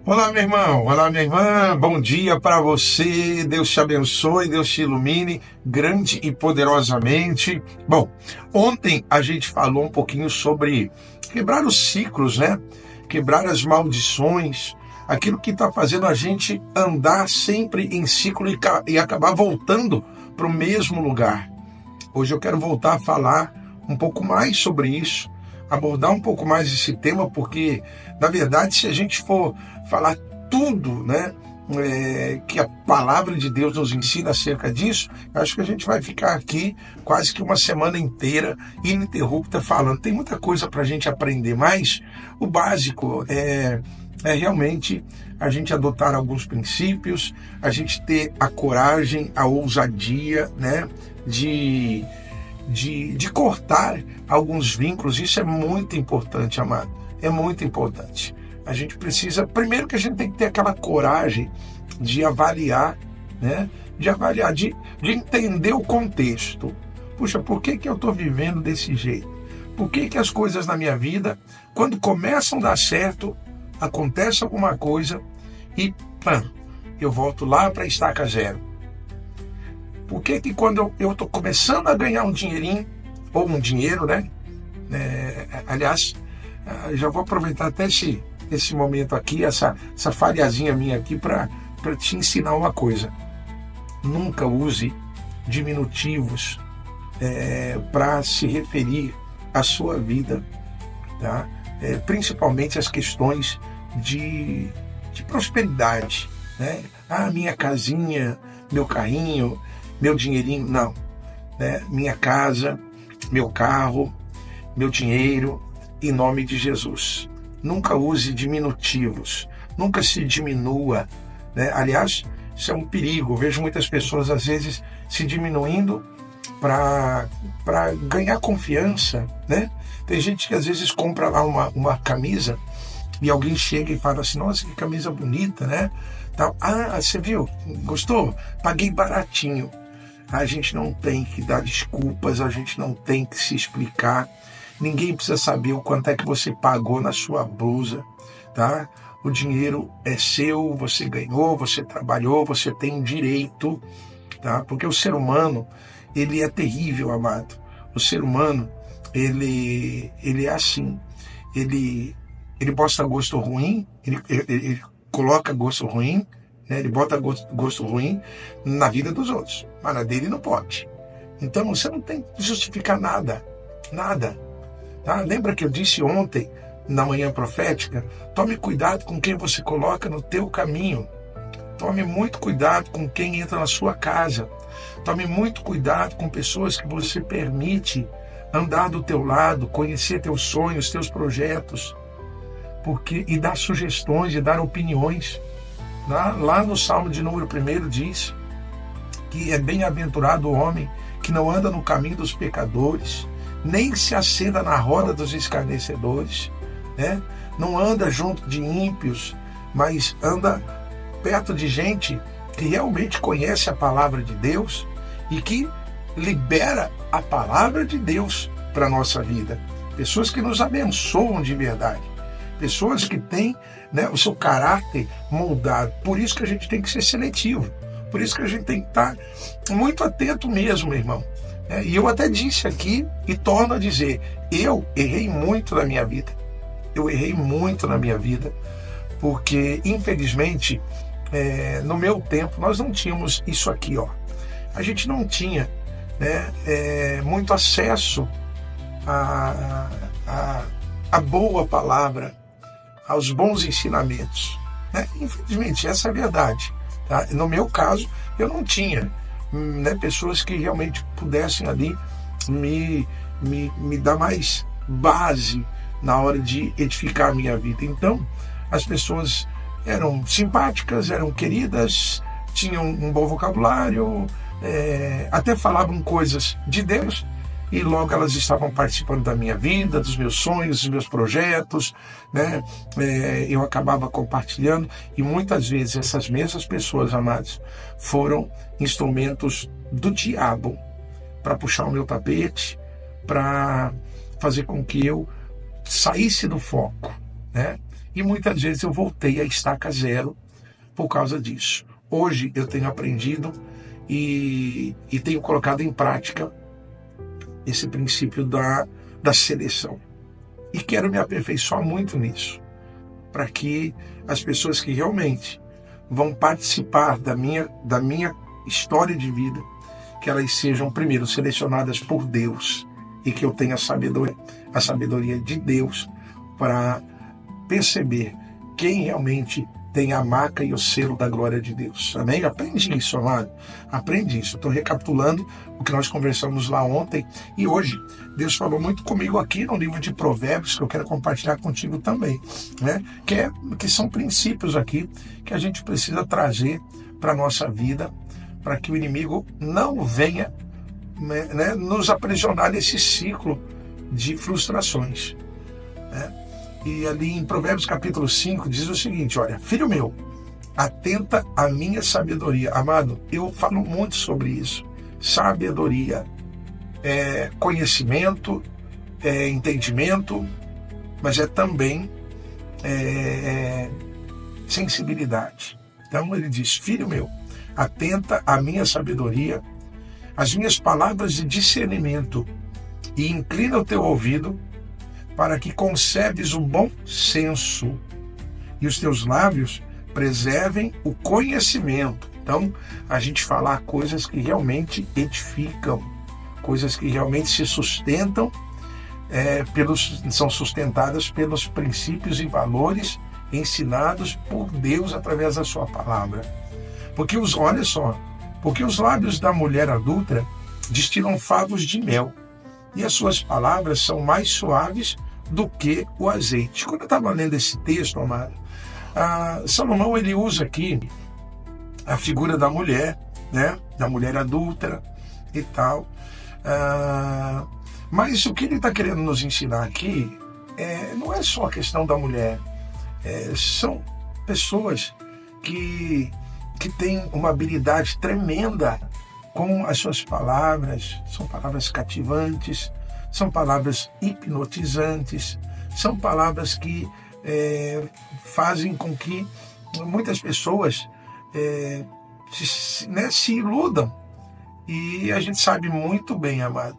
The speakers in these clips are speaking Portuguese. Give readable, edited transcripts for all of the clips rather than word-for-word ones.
Olá, meu irmão. Olá, minha irmã. Bom dia para você. Deus te abençoe, Deus te ilumine grande e poderosamente. Bom, ontem a gente falou um pouquinho sobre quebrar os ciclos, né? Quebrar as maldições, aquilo que está fazendo a gente andar sempre em ciclo e acabar voltando para o mesmo lugar. Hoje eu quero voltar a falar um pouco mais sobre isso, abordar um pouco mais esse tema, porque, na verdade, se a gente for falar tudo, né, que a palavra de Deus nos ensina acerca disso, eu acho que a gente vai ficar aqui quase que uma semana inteira ininterrupta falando. Tem muita coisa para a gente aprender, mas o básico é realmente a gente adotar alguns princípios, a gente ter a coragem, a ousadia, né, de cortar alguns vínculos. Isso é muito importante, amado. É muito importante. A gente precisa, primeiro que a gente tem que ter aquela coragem de avaliar, né? De entender o contexto. Puxa, por que eu estou vivendo desse jeito? Por que as coisas na minha vida, quando começam a dar certo, acontece alguma coisa e pam, eu volto lá para a estaca zero? Por que quando eu estou começando a ganhar um dinheirinho, ou um dinheiro, né? Aliás, já vou aproveitar até esse momento aqui, essa falhazinha minha aqui, para te ensinar uma coisa. Nunca use diminutivos para se referir à sua vida, tá? Principalmente as questões de prosperidade, né? Minha casinha, meu carrinho, meu dinheirinho. Não, né? Minha casa, meu carro, meu dinheiro, em nome de Jesus. Nunca use diminutivos, nunca se diminua, né? Aliás, isso é um perigo. Eu vejo muitas pessoas às vezes se diminuindo para ganhar confiança, né? Tem gente que às vezes compra lá uma camisa e alguém chega e fala assim: nossa, que camisa bonita, né? Você viu? Gostou? Paguei baratinho. A gente não tem que dar desculpas, a gente não tem que se explicar. Ninguém precisa saber o quanto é que você pagou na sua blusa, tá? O dinheiro é seu, você ganhou, você trabalhou, você tem direito, tá? Porque o ser humano, ele é terrível, amado. O ser humano, ele é assim. Ele posta gosto ruim, ele coloca gosto ruim, né? Ele bota gosto ruim na vida dos outros, mas na dele não pode. Então você não tem que justificar nada, nada. Tá? Lembra que eu disse ontem, na manhã profética? Tome cuidado com quem você coloca no teu caminho. Tome muito cuidado com quem entra na sua casa. Tome muito cuidado com pessoas que você permite andar do teu lado, conhecer teus sonhos, teus projetos, e dar sugestões e dar opiniões. Lá no Salmo de número 1 diz que é bem-aventurado o homem que não anda no caminho dos pecadores, nem se assenta na roda dos escarnecedores, né? Não anda junto de ímpios, mas anda perto de gente que realmente conhece a palavra de Deus e que libera a palavra de Deus para a nossa vida. Pessoas que nos abençoam de verdade. Pessoas que têm, né, o seu caráter moldado. Por isso que a gente tem que ser seletivo. Por isso que a gente tem que estar muito atento mesmo, meu irmão. E eu até disse aqui e torno a dizer, eu errei muito na minha vida. Eu errei muito na minha vida, porque, infelizmente, no meu tempo, nós não tínhamos isso aqui, ó. A gente não tinha, né, muito acesso à boa palavra, aos bons ensinamentos, né? Infelizmente, essa é a verdade, tá? No meu caso, eu não tinha, né, pessoas que realmente pudessem ali me dar mais base na hora de edificar a minha vida. Então, as pessoas eram simpáticas, eram queridas, tinham um bom vocabulário, até falavam coisas de Deus, e logo elas estavam participando da minha vida, dos meus sonhos, dos meus projetos, né? Eu acabava compartilhando, e muitas vezes essas mesmas pessoas, amados, foram instrumentos do diabo para puxar o meu tapete, para fazer com que eu saísse do foco, né? E muitas vezes eu voltei a estaca zero por causa disso. Hoje eu tenho aprendido e tenho colocado em prática esse princípio da seleção. E quero me aperfeiçoar muito nisso, para que as pessoas que realmente vão participar da minha história de vida, que elas sejam, primeiro, selecionadas por Deus e que eu tenha a sabedoria de Deus para perceber quem realmente tem a marca e o selo da glória de Deus. Amém? Aprende isso, amado. Aprende isso. Estou recapitulando o que nós conversamos lá ontem e hoje Deus falou muito comigo aqui no livro de Provérbios, que eu quero compartilhar contigo também, né? Que são princípios aqui que a gente precisa trazer para a nossa vida, para que o inimigo não venha, né, nos aprisionar nesse ciclo de frustrações, né? E ali em Provérbios capítulo 5 diz o seguinte, olha, filho meu, atenta à minha sabedoria. Amado, eu falo muito sobre isso. Sabedoria é conhecimento, é entendimento, mas é também sensibilidade. Então ele diz, filho meu, atenta à minha sabedoria, às minhas palavras de discernimento, e inclina o teu ouvido para que conserves o bom senso e os teus lábios preservem o conhecimento. Então, a gente falar coisas que realmente edificam, coisas que realmente se sustentam, são sustentadas pelos princípios e valores ensinados por Deus através da sua palavra. Porque olha só, porque os lábios da mulher adúltera destilam favos de mel, e as suas palavras são mais suaves do que o azeite. Quando eu estava lendo esse texto, amado, Salomão ele usa aqui a figura da mulher, né? Da mulher adúltera e tal. Mas o que ele está querendo nos ensinar aqui não é só a questão da mulher. São pessoas que têm uma habilidade tremenda com as suas palavras. São palavras cativantes, são palavras hipnotizantes, são palavras que fazem com que muitas pessoas se iludam. E a gente sabe muito bem, amado,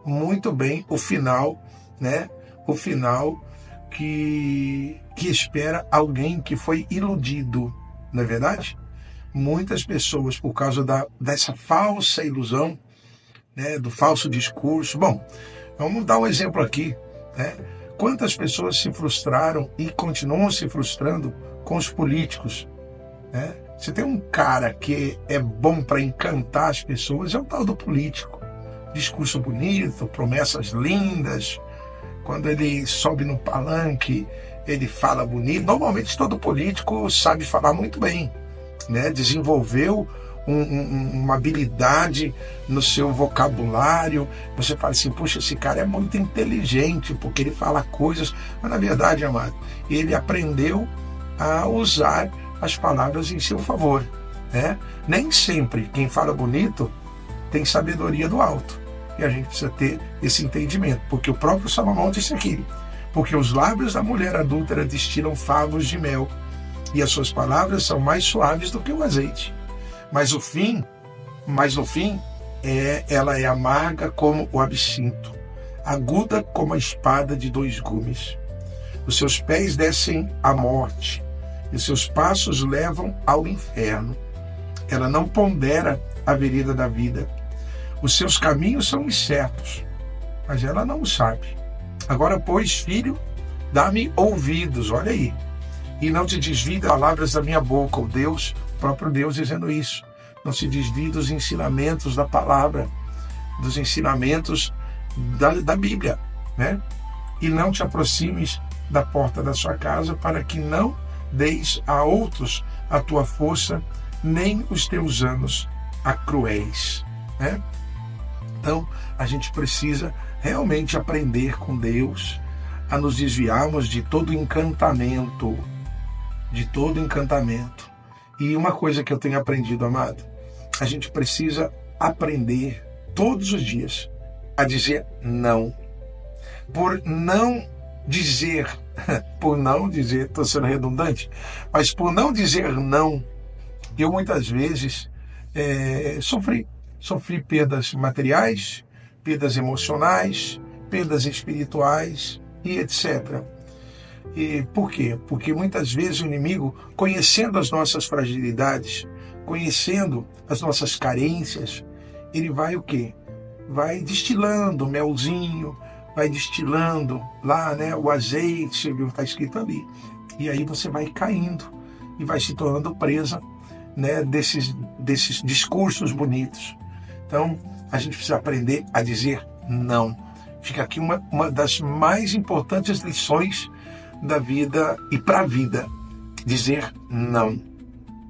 muito bem o final, né? O final que espera alguém que foi iludido, não é verdade? Muitas pessoas, por causa dessa falsa ilusão, né, do falso discurso. Bom, vamos dar um exemplo aqui, né? Quantas pessoas se frustraram e continuam se frustrando com os políticos, né? Você tem um cara que é bom para encantar as pessoas, é o tal do político. Discurso bonito, promessas lindas. Quando ele sobe no palanque, ele fala bonito. Normalmente todo político sabe falar muito bem, né? Desenvolveu uma habilidade no seu vocabulário. Você fala assim, puxa, esse cara é muito inteligente, porque ele fala coisas, mas na verdade, amado, ele aprendeu a usar as palavras em seu favor, né? Nem sempre quem fala bonito tem sabedoria do alto, e a gente precisa ter esse entendimento, porque o próprio Salomão disse aqui, porque os lábios da mulher adúltera destilam favos de mel, e as suas palavras são mais suaves do que o azeite. Mas no fim, ela é amarga como o absinto, aguda como a espada de dois gumes. Os seus pés descem à morte, e os seus passos levam ao inferno. Ela não pondera a vereda da vida. Os seus caminhos são incertos, mas ela não o sabe. Agora, pois, filho, dá-me ouvidos, olha aí, e não te desvie das palavras da minha boca. O Deus, o próprio Deus dizendo isso. Não se desvie dos ensinamentos da palavra, dos ensinamentos da Bíblia, né? E não te aproximes da porta da sua casa, para que não deis a outros a tua força, nem os teus anos a cruéis, né? Então, a gente precisa realmente aprender com Deus a nos desviarmos de todo encantamento, E uma coisa que eu tenho aprendido, amado, a gente precisa aprender todos os dias a dizer não. Por não dizer por não dizer, estou sendo redundante, mas por não dizer não, eu muitas vezes sofri perdas materiais, perdas emocionais, perdas espirituais e etc. E por quê? Porque muitas vezes o inimigo, conhecendo as nossas fragilidades, conhecendo as nossas carências, ele vai o quê? Vai destilando o melzinho, vai destilando lá, né, o azeite, você viu, está escrito ali. E aí você vai caindo e vai se tornando presa, né, desses discursos bonitos. Então, a gente precisa aprender a dizer não. Fica aqui uma das mais importantes lições da vida e para a vida. Dizer não.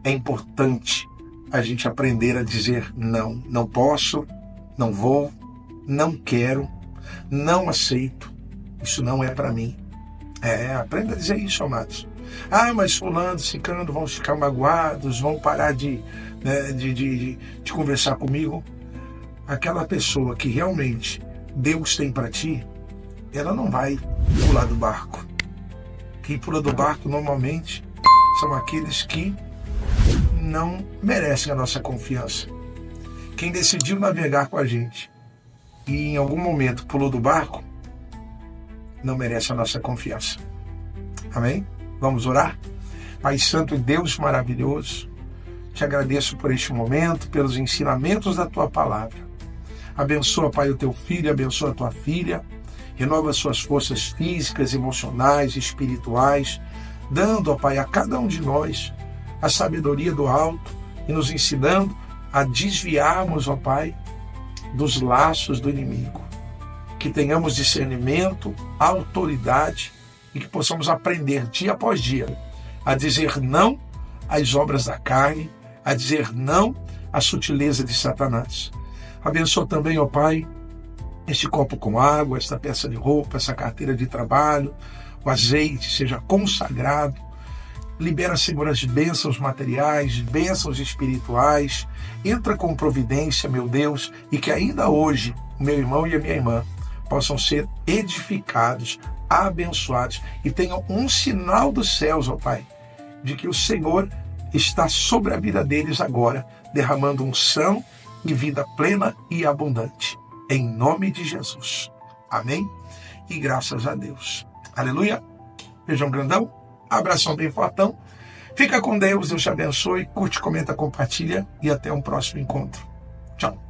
É importante a gente aprender a dizer não. Não posso, não vou, não quero, não aceito. Isso não é para mim. Aprenda a dizer isso, amados. Mas fulano, ciclano vão ficar magoados, vão parar de conversar comigo. Aquela pessoa que realmente Deus tem para ti, ela não vai pular do barco. Quem pula do barco normalmente são aqueles que não merecem a nossa confiança. Quem decidiu navegar com a gente e em algum momento pulou do barco, não merece a nossa confiança. Amém? Vamos orar? Pai Santo e Deus maravilhoso, te agradeço por este momento, pelos ensinamentos da tua palavra. Abençoa, Pai, o teu filho, abençoa a tua filha, renova suas forças físicas, emocionais, espirituais, dando, ó Pai, a cada um de nós a sabedoria do alto e nos ensinando a desviarmos, ó Pai, dos laços do inimigo. Que tenhamos discernimento, autoridade e que possamos aprender dia após dia a dizer não às obras da carne, a dizer não à sutileza de Satanás. Abençoa também, ó Pai, este copo com água, esta peça de roupa, essa carteira de trabalho, o azeite seja consagrado. Libera, Senhor, as bênçãos materiais, bênçãos espirituais. Entra com providência, meu Deus, e que ainda hoje o meu irmão e a minha irmã possam ser edificados, abençoados e tenham um sinal dos céus, ó Pai, de que o Senhor está sobre a vida deles agora, derramando unção e vida plena e abundante. Em nome de Jesus. Amém? E graças a Deus. Aleluia. Beijão grandão. Abração bem fortão. Fica com Deus. Deus te abençoe. Curte, comenta, compartilha. E até um próximo encontro. Tchau.